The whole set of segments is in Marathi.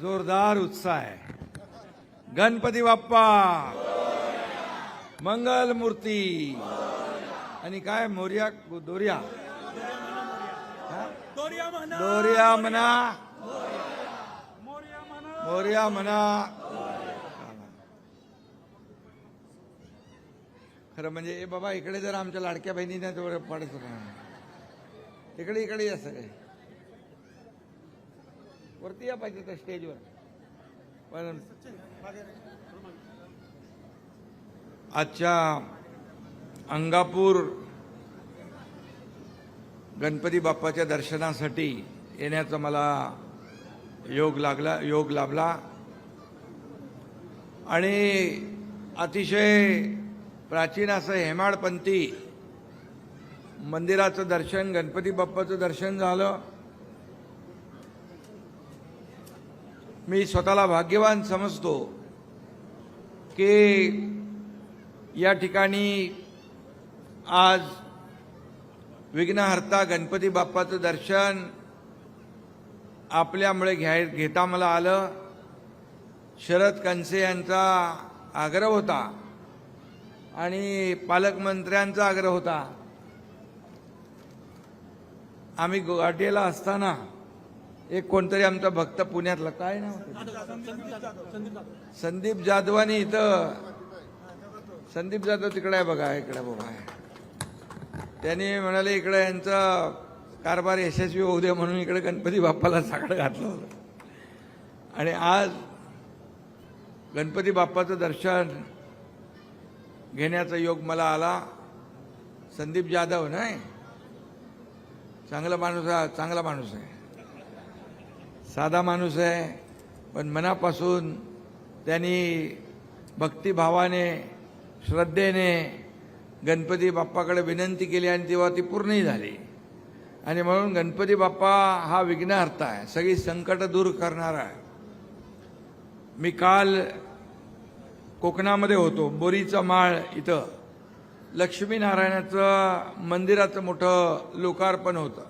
जोरदार उत्साह आहे. गणपती बाप्पा मंगल मूर्ती. आणि काय मोर्या दोर्या दोर्या म्हणा मोर्या म्हणा. खरं म्हणजे ए बाबा इकडे जर आमच्या लाडक्या बहिणीने तेवढं पडत होता. इकडे इकडे असं काय वरती या पाहिजे त्या स्टेजवर. पण आजच्या अंगापूर गणपती बाप्पाच्या दर्शनासाठी येण्याचा मला योग लाभला आणि अतिशय प्राचीन असं हेमाडपंथी मंदिराचं दर्शन, गणपती बाप्पाचं दर्शन झालं. मी स्वतःला भाग्यवान समजतो की या ठिकाणी आज विघ्नहर्ता गणपती बाप्पाचं दर्शन आपल्यामुळे घेता मला आलं. शरद कणसे यांचा आग्रह होता आणि पालकमंत्र्यांचा आग्रह होता. आम्ही गुवाहाटीला असताना एक कोणतरी आमचा भक्त पुण्यातला काय नाव संदीप जाधवानी इथं संदीप जाधव तिकडे आहे बघा, इकडे बघा. त्यांनी म्हणाले इकडे यांचा कारभार यशस्वी होऊ दे म्हणून इकडे गणपती बाप्पाला साकडं घातलं होतं. आणि आज गणपती बाप्पाचं दर्शन घेण्याचा योग मला आला. संदीप जाधव नाही, चांगला माणूस आहे, साधा माणूस आहे, पण मनापासून त्यांनी भक्तिभावाने श्रद्धेने गणपती बाप्पाकडे विनंती केली आणि तेव्हा ती पूर्णही झाली. आणि म्हणून गणपती बाप्पा हा विघ्नहर्ता आहे, सगळी संकट दूर करणारा आहे. मी काल कोकणामध्ये होतो. बोरीचा माळ इथं लक्ष्मीनारायणाचं मंदिराचं मोठं लोकार्पण होतं.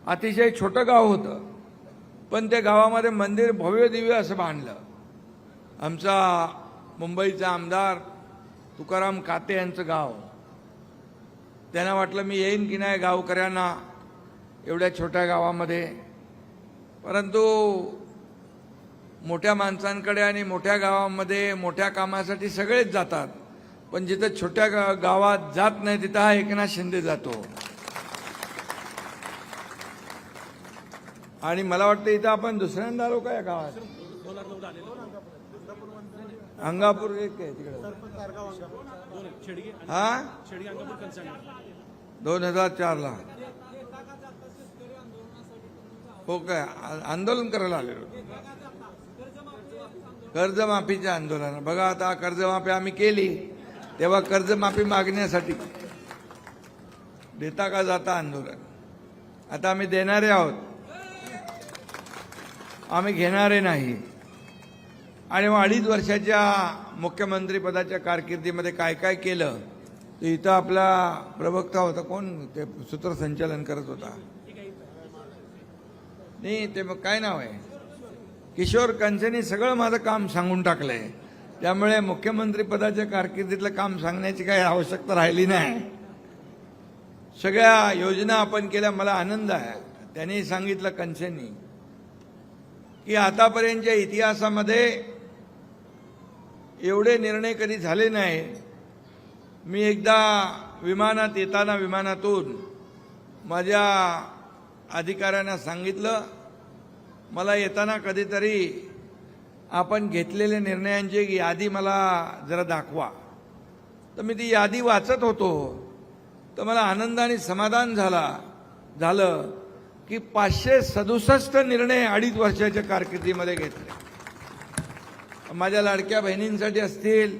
अतिशय छोटं गाव होतं, पण त्या गावामध्ये मंदिर भव्य दिव्य असं बांधलं. आमचा मुंबईचा आमदार तुकाराम काते यांचं गाव. त्यांना वाटलं मी येईन की नाही गावकऱ्यांना एवढ्या छोट्या गावामध्ये. परंतु मोठ्या माणसांकडे आणि मोठ्या गावामध्ये मोठ्या कामासाठी सगळेच जातात, पण जिथं छोट्या गावात जात नाही तिथं हा एकनाथ शिंदे जातो. आणि मला वाटतं इथं आपण दुसऱ्यांदा आलो का या गावात. अंगापूर एक आहे तिकडे. हा 2004ला हो काय आंदोलन करायला आलेलो. कर्जमाफीचे आंदोलन बघा. आता कर्जमाफी आम्ही केली तेव्हा कर्जमाफी मागण्यासाठी देता का जाता आंदोलन. आता आम्ही देणारे आहोत, आम्ही घेणारे नाही. आणि मग 2.5 वर्षाच्या मुख्यमंत्री पदाच्या कारकिर्दीमध्ये काय काय केलं ते इथं आपला प्रवक्ता होता. कोण ते सूत्रसंचालन करत होता नाही ते मग काय नाव आहे किशोर कंचेनी सगळं माझं काम सांगून टाकलंय. त्यामुळे मुख्यमंत्री पदाच्या कारकिर्दीतलं काम सांगण्याची काही आवश्यकता राहिली नाही. सगळ्या योजना आपण केल्या. मला आनंद आहे. त्यांनी सांगितलं कंचेनी की आतापर्यंतच्या इतिहासामध्ये एवढे निर्णय कधी झाले नाही. मी एकदा विमानात येताना विमानातून माझ्या अधिकाऱ्यांना सांगितलं मला येताना कधीतरी आपण घेतलेल्या निर्णयांची एक यादी मला जरा दाखवा. तर मी ती यादी वाचत होतो तर मला आनंद आणि समाधान झालं की 567 निर्णय 2.5 वर्षाच्या कारकिर्दीमध्ये घेतले. माझ्या लाडक्या बहिणींसाठी असतील,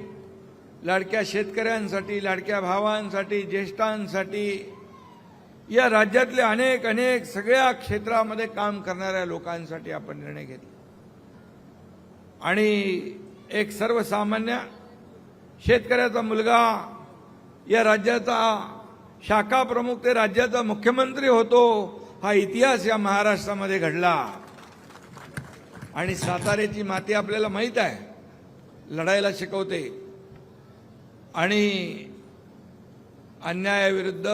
लाडक्या शेतकऱ्यांसाठी, लाडक्या भावांसाठी, ज्येष्ठांसाठी, या राज्यातले अनेक सगळ्या क्षेत्रामध्ये काम करणाऱ्या लोकांसाठी आपण निर्णय घेतले. आणि एक सर्वसामान्य शेतकऱ्याचा मुलगा या राज्याचा शाखा प्रमुख ते राज्याचा मुख्यमंत्री होतो, हा इतिहास या महाराष्ट्रामध्ये घडला. आणि साताऱ्याची माती आपल्याला माहीत आहे, लढायला शिकवते आणि अन्यायाविरुद्ध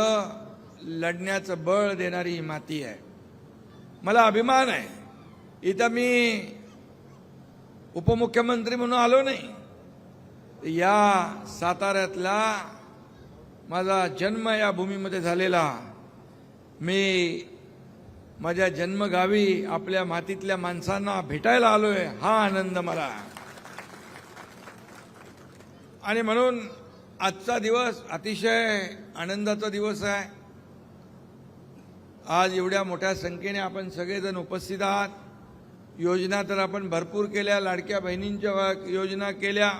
लढण्याचं बळ देणारी ही माती आहे. मला अभिमान आहे, इथं मी उपमुख्यमंत्री म्हणून आलो नाही, या साताऱ्यातला माझा जन्म या भूमीमध्ये झालेला, मी माझ्या जन्मगावी आपल्या मातीतल्या माणसांना भेटायला आलोय, हा आनंद मला. आणि म्हणून आजचा दिवस अतिशय आनंदाचा दिवस आहे. आज एवढ्या मोठ्या संख्येने आपण सगळेजण उपस्थित आहात. योजना तर आपण भरपूर केल्या, लाडक्या बहिणींच्या योजना केल्या.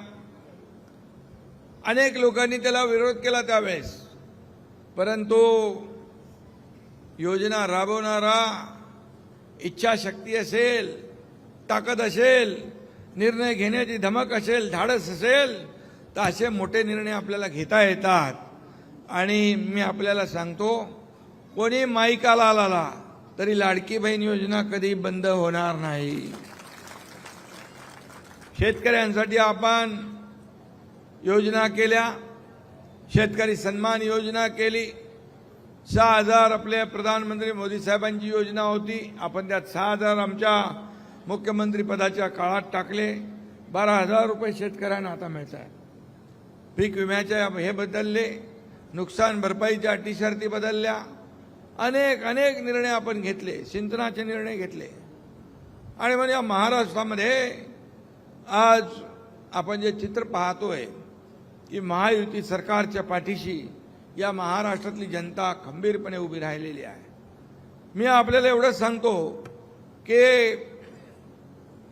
अनेक लोकांनी त्याला विरोध केला त्यावेळेस, परंतु योजना राबवणारा इच्छाशक्ती असेल, ताकद असेल, निर्णय घेण्याची धमक असेल, धाडस असेल, तर असे मोठे निर्णय आपल्याला घेता येतात. आणि मी आपल्याला सांगतो, कोणी माईकाला आला तरी लाडकी बहीण योजना कधी बंद होणार नाही. शेतकऱ्यांसाठी आपण योजना केल्या, शेतकरी सन्मान योजना केली. 6,000 आपल्या प्रधानमंत्री मोदी साहेबांची योजना होती, आपण त्यात 6,000 आमच्या मुख्यमंत्री पदाच्या काळात टाकले. 12,000 रुपये शेतकऱ्यांना आता मिळत आहेत. पीक विम्याच्या हे बदलले, नुकसान भरपाईच्या अटी शर्ती बदलल्या, अनेक निर्णय आपण घेतले, सिंचनाचे निर्णय घेतले. आणि म्हणजे महाराष्ट्रामध्ये आज आपण जे चित्र पाहतोय की महायुती सरकारच्या पाठीशी या महाराष्ट्रातली जनता खंबीरपणे उभी राहिलेली आहे. मी आपल्याला एवढंच सांगतो की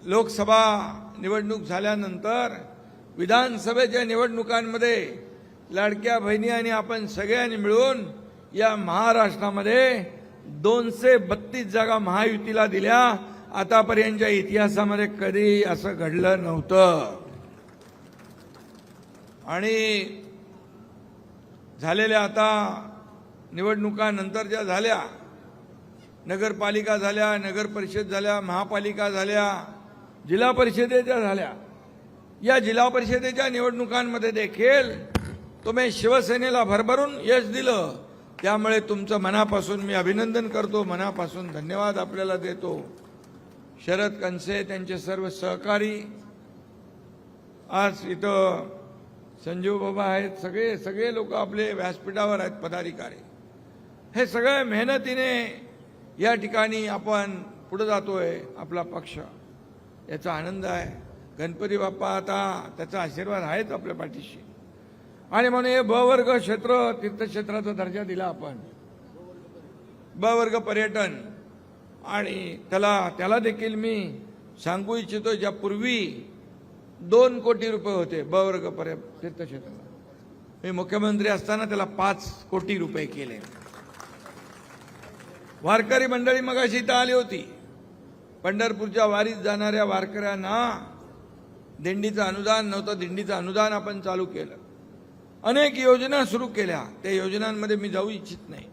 लोकसभा निवडणूक झाल्यानंतर विधानसभेच्या निवडणुकांमध्ये लाडक्या बहिणी आणि आपण सगळ्यांनी मिळून या महाराष्ट्रामध्ये 232 जागा महायुतीला दिल्या. आतापर्यंतच्या इतिहासामध्ये कधी असं घडलं नव्हतं. आणि झालेल्या आता निवडणुका नंतरच्या झाल्या, नगरपालिका झाल्या, नगर परिषद झाल्या, महापालिका झाल्या, जिल्हा परिषदेच्या झाल्या. या जिल्हा परिषदेच्या निवडणुकांमध्ये देखील तुम्ही शिवसेनेला भरभरून यश दिलं, त्यामुळे तुमचं मनापासून मी अभिनंदन करतो, मनापासून धन्यवाद आपल्याला देतो. शरद कणसे, त्यांचे सर्व सहकारी, आज इथं संजीव बाबा आहेत, सगळे लोक आपले व्यासपीठावर आहेत, पदाधिकारी, हे सगळे मेहनतीने या ठिकाणी आपण पुढे जातोय. आपला पक्ष, याचा आनंद आहे. गणपती बाप्पा आता त्याचा आशीर्वाद आहेच आपल्या पाठीशी. आणि म्हणून हे ब वर्ग क्षेत्र, तीर्थक्षेत्राचा दर्जा दिला आपण, ब वर्ग पर्यटन. आणि त्याला देखील मी सांगू इच्छितो, ज्यापूर्वी 2 कोटी रुपये होते ब वर्ग तीर्थक्षेत्राला, मी मुख्यमंत्री असताना त्याला 5 कोटी रुपये केले. वारकरी मंडळी मगाशी इथं आली होती. पंढरपूरच्या वारीत जाणाऱ्या वारकऱ्यांना दिंडीचं अनुदान नव्हतं, दिंडीचं अनुदान आपण चालू केलं. अनेक योजना सुरू केल्या, त्या योजनांमध्ये मी जाऊ इच्छित नाही.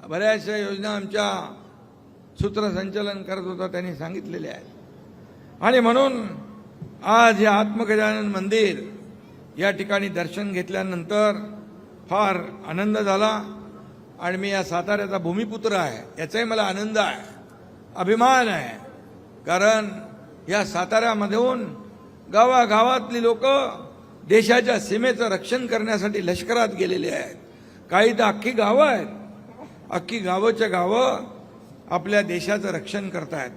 बऱ्याचशा योजना आमच्या सूत्रसंचालन करत होता त्यांनी सांगितलेले आहेत. आणि म्हणून आज हे आत्मगजानन मंदिर या ठिकाणी दर्शन घेतल्यानंतर फार आनंद झाला. आणि मी या साताऱ्याचा भूमिपुत्र आहे, याचाही मला आनंद आहे, अभिमान आहे. कारण या साताऱ्यामधून गावागावातली लोक देशाच्या सीमेचं रक्षण करण्यासाठी लष्करात गेलेले आहेत. काही तर अख्खी गावं आहेत, अख्खी गावच्या गावं आपल्या देशाचं रक्षण करतायत.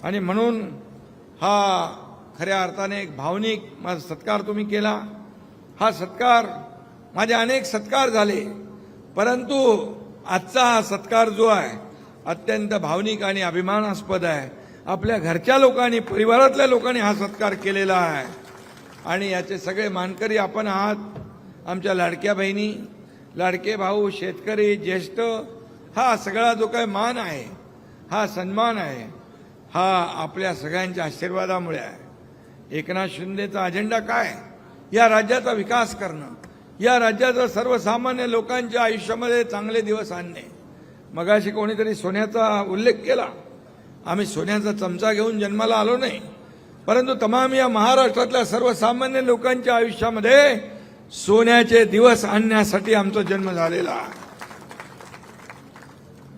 आणि म्हणून हा खऱ्या अर्थाने एक भावनिक माझा सत्कार तुम्ही केला. हा सत्कार, माझे अनेक सत्कार झाले, परंतु आजचा हा सत्कार जो आहे अत्यंत भावनिक आणि अभिमानास्पद आहे. आपल्या घरच्या लोकांनी, परिवारातल्या लोकांनी हा सत्कार केलेला आहे. आणि याचे सगळे मानकरी आपण आहात. आमच्या लाडक्या बहिणी, लाडके भाऊ, शेतकरी, ज्येष्ठ, हा सगळा जो काही मान आहे, हा सन्मान आहे, हा आपल्या सगळ्यांच्या आशीर्वादामुळे आहे. एकनाथ शिंदेचा अजेंडा काय? या राज्याचा विकास करणं, या राज्याचा सर्वसामान्य लोकांच्या आयुष्यामध्ये चांगले दिवस आणणे. मगाशी कोणीतरी सोन्याचा उल्लेख केला. आम्ही सोन्याचा चमचा घेऊन जन्माला आलो नाही, परंतु तमाम या महाराष्ट्रातल्या सर्वसामान्य लोकांच्या आयुष्यामध्ये सोन्याचे दिवस आणण्यासाठी आमचा जन्म झालेला आहे.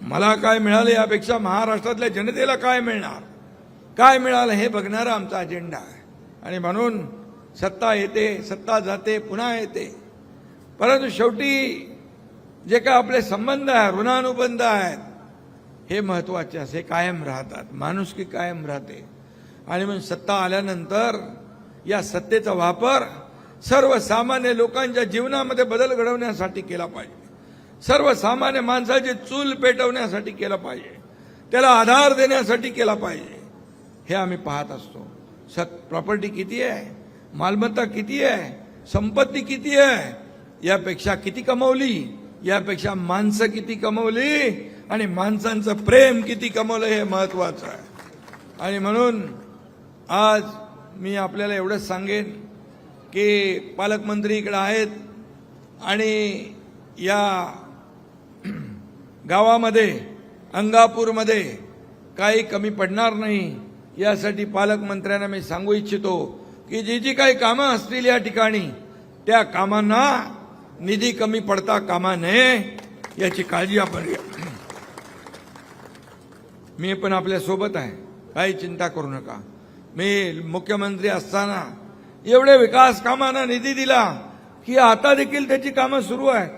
मला काय मिळालं यापेक्षा महाराष्ट्रातल्या जनतेला काय मिळणार, काय मिळालं हे बघणारा आमचा अजेंडा आहे. आणि म्हणून सत्ता येते, सत्ता जाते, पुन्हा येते, परंतु शेवटी जे काय आपले संबंध आहे, ऋणानुबंध आहेत, हे महत्वाचे असे कायम राहतात, माणुसकी कायम राहते. आणि म्हणून सत्ता आल्यानंतर या सत्तेचा वापर सर्वसामान्य लोकांच्या जीवनामध्ये बदल घडवण्यासाठी केला पाहिजे, सर्वसामान्य माणसाची चूल पेटवण्यासाठी केला पाहिजे, त्याला आधार देण्यासाठी केला पाहिजे. हे आम्ही पाहत असतो. प्रॉपर्टी किती आहे, मालमत्ता किती आहे, संपत्ती किती आहे, यापेक्षा किती कमवली, यापेक्षा माणसं किती कमवली आणि माणसांचं प्रेम किती कमवलं हे महत्वाचं आहे. आणि म्हणून आज मी आपल्याला एवढंच सांगेन की पालकमंत्री इकडे आहेत आणि या गावामध्ये अंगापूरमध्ये काही कमी पडणार नाही, यासाठी पालकमंत्र्यांना मी सांगू इच्छितो की जी जी काही कामं असतील या ठिकाणी त्या कामांना निधी कमी पडता कामा नये, याची काळजी आपण घ्या. मी पण आपल्या सोबत आहे, काही चिंता करू नका. मी मुख्यमंत्री असताना एवढे विकास कामांना निधी दिला की आता देखील त्याची कामं सुरू आहेत.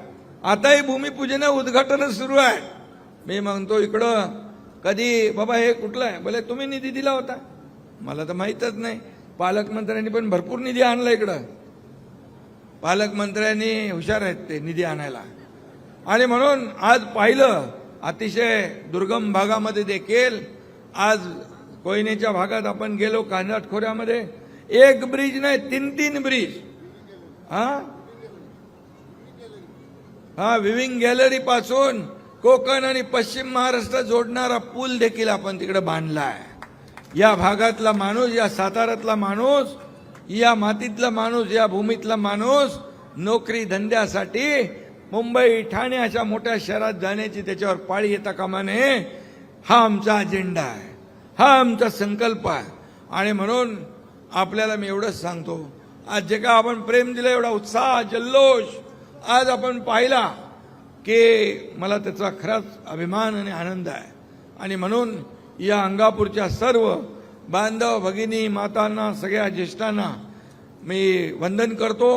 आताही भूमिपूजन उद्घाटन सुरू आहे. मी म्हणतो इकडं कधी बाबा हे कुठलं आहे, बोले तुम्ही निधी दिला होता, मला तर माहीतच नाही. पालकमंत्र्यांनी पण भरपूर निधी आणला इकडं, पालकमंत्र्यांनी हुशार आहेत ते निधी आणायला. आणि म्हणून आज पाहिलं अतिशय दुर्गम भागामध्ये देखील, आज कोयनेच्या भागात आपण गेलो, कांजाट खोऱ्यामध्ये एक ब्रिज नाही, 3 ब्रिज. विविंग गॅलरी पासून कोकण आणि पश्चिम महाराष्ट्र जोडणारा पूल देखील आपण तिकडे बांधला आहे. या भागातला माणूस, या साताऱ्यातला माणूस, या मातीतला माणूस, या भूमीतला माणूस नोकरी धंद्यासाठी मुंबई, ठाणे अशा मोठ्या शहरात जाण्याची त्याच्यावर पाळी येता कामा नये. हा आमचा अजेंडा आहे, हा आमचा संकल्प आहे. आणि म्हणून आपल्याला मी एवढंच सांगतो, आज जे का आपण प्रेम दिलं, एवढा उत्साह, जल्लोष आज आपण पाहिला की मला त्याचा खराच अभिमान आणि आनंद आहे. आणि म्हणून या अंगापूरच्या सर्व बांधव भगिनी मातांना, सगळ्या ज्येष्ठांना मी वंदन करतो.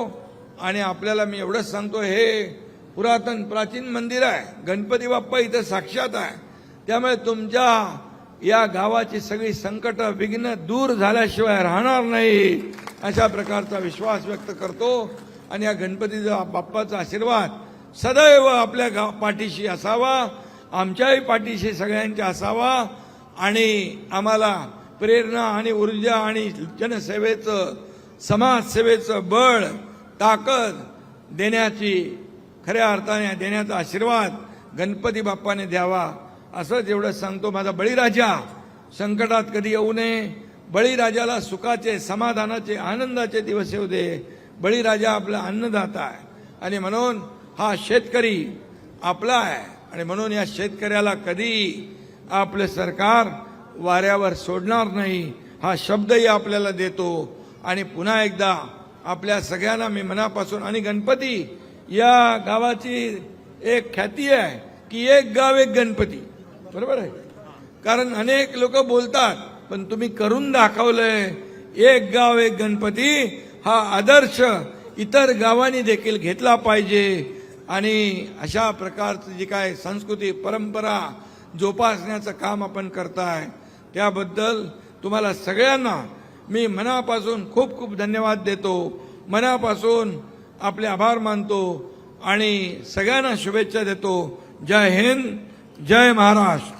आणि आपल्याला मी एवढंच सांगतो, हे पुरातन प्राचीन मंदिर आहे, गणपती बाप्पा इथं साक्षात आहे, त्यामुळे तुमच्या या गावाची सगळी संकट विघ्न दूर झाल्याशिवाय राहणार नाही, अशा प्रकारचा विश्वास व्यक्त करतो. आणि या गणपतीचा बाप्पाचा आशीर्वाद सदैव आपल्या पाठीशी असावा, आमच्याही पाठीशी सगळ्यांच्या असावा. आणि आम्हाला प्रेरणा आणि ऊर्जा आणि जनसेवेचं, समाजसेवेचं बळ, ताकद देण्याची, खऱ्या अर्थाने देण्याचा आशीर्वाद गणपती बाप्पाने द्यावा, असंच एवढं सांगतो. माझा बळीराजा संकटात कधी येऊ नये, बळीराजाला सुखाचे, समाधानाचे, आनंदाचे दिवस येऊ दे. बळीराजा आपला अन्नदाता आहे आणि म्हणून हा शेतकरी आपला आहे. आणि म्हणून या शेतकऱ्याला कधी आपलं सरकार वाऱ्यावर सोडणार नाही, हा शब्दही आपल्याला देतो. आणि पुन्हा एकदा आपल्या सगळ्यांना मी मनापासून, आणि गणपती या गावाची एक ख्याती आहे की एक गाव एक गणपती, बरोबर आहे, कारण अनेक लोक बोलतात, पण तुम्ही करून दाखवलंय. एक गाव एक गणपती हा आदर्श इतर गावांनी देखील घेतला पाहिजे. आणि अशा प्रकारची जी काय संस्कृती, परंपरा जोपासण्याचं काम आपण करताय, त्याबद्दल तुम्हाला सगळ्यांना मी मनापासून खूप खूप धन्यवाद देतो, मनापासून आपले आभार मानतो आणि सगळ्यांना शुभेच्छा देतो. जय हिंद, जय महाराष्ट्र.